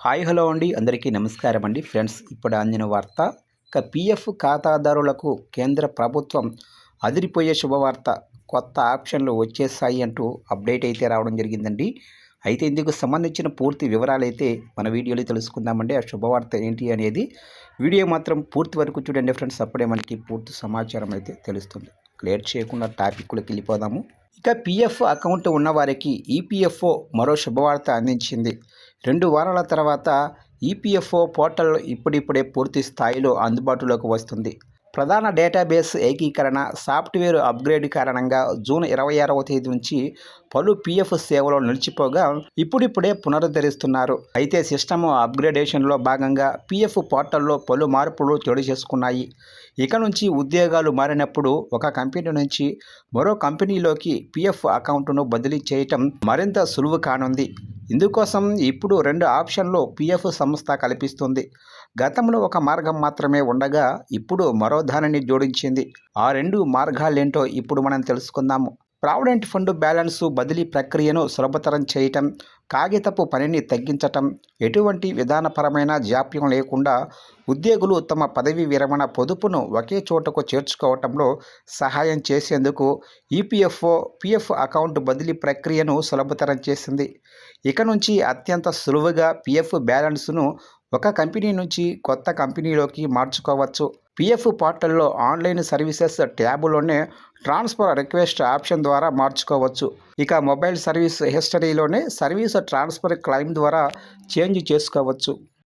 Hi hello అండి, అందరికీ నమస్కారం అండి. ఫ్రెండ్స్, ఇప్పుడు అందిన వార్త. ఇక పీఎఫ్ ఖాతాదారులకు కేంద్ర ప్రభుత్వం అదిరిపోయే శుభవార్త, కొత్త ఆప్షన్లు వచ్చేసాయి అంటూ అప్డేట్ అయితే రావడం జరిగిందండి. అయితే ఇందుకు సంబంధించిన పూర్తి వివరాలు అయితే మన వీడియోలో తెలుసుకుందామండి. ఆ శుభవార్త ఏంటి అనేది వీడియో మాత్రం పూర్తి వరకు చూడండి ఫ్రెండ్స్, అప్పుడే మనకి పూర్తి సమాచారం అయితే తెలుస్తుంది. లేట్ చేయకుండా టాపిక్లోకి వెళ్ళిపోదాము. ఇక పీఎఫ్ అకౌంట్ ఉన్నవారికి ఈపీఎఫ్ఓ మరో శుభవార్త అందించింది. 2 వారాల తర్వాత ఈపీఎఫ్ఓ పోర్టల్ ఇప్పుడిప్పుడే పూర్తి స్థాయిలో అందుబాటులోకి వస్తుంది. ప్రధాన డేటాబేస్ ఏకీకరణ, సాఫ్ట్వేర్ అప్గ్రేడ్ కారణంగా జూన్ 26వ తేదీ నుంచి పలు పీఎఫ్ సేవలు నిలిచిపోగా ఇప్పుడిప్పుడే పునరుద్ధరిస్తున్నారు. అయితే సిస్టమ్ అప్గ్రేడేషన్లో భాగంగా పీఎఫ్ పోర్టల్లో పలు మార్పులు చోటు చేసుకున్నాయి. ఇక నుంచి ఉద్యోగాలు మారినప్పుడు ఒక కంపెనీ నుంచి మరో కంపెనీలోకి పీఎఫ్ అకౌంట్ను బదిలీ చేయటం మరింత సులువు కానుంది. ఇందుకోసం ఇప్పుడు 2 ఆప్షన్లు పీఎఫ్ సంస్థ కల్పిస్తుంది. గతంలో ఒక మార్గం మాత్రమే ఉండగా ఇప్పుడు మరో దానిని జోడించింది. ఆ 2 మార్గాలేంటో ఇప్పుడు మనం తెలుసుకుందాము. ప్రావిడెంట్ ఫండ్ బ్యాలెన్సు బదిలీ ప్రక్రియను సులభతరం చేయటం, కాగితపు పనిని తగ్గించటం, ఎటువంటి విధానపరమైన జాప్యం లేకుండా ఉద్యోగులు తమ పదవీ విరమణ పొదుపును ఒకే చోటకు చేర్చుకోవటంలో సహాయం చేసేందుకు ఈపీఎఫ్ఓ పీఎఫ్ అకౌంట్ బదిలీ ప్రక్రియను సులభతరం చేసింది. ఇక నుంచి అత్యంత సులువుగా పీఎఫ్ బ్యాలెన్స్ను ఒక కంపెనీ నుంచి కొత్త కంపెనీలోకి మార్చుకోవచ్చు. పీఎఫ్ పోర్టల్లో ఆన్లైన్ సర్వీసెస్ ట్యాబులోనే ట్రాన్స్ఫర్ రిక్వెస్ట్ ఆప్షన్ ద్వారా మార్చుకోవచ్చు. ఇక మొబైల్ సర్వీస్ హిస్టరీలోనే సర్వీస్ ట్రాన్స్ఫర్ క్లెయిమ్ ద్వారా చేంజ్ చేసుకోవచ్చు.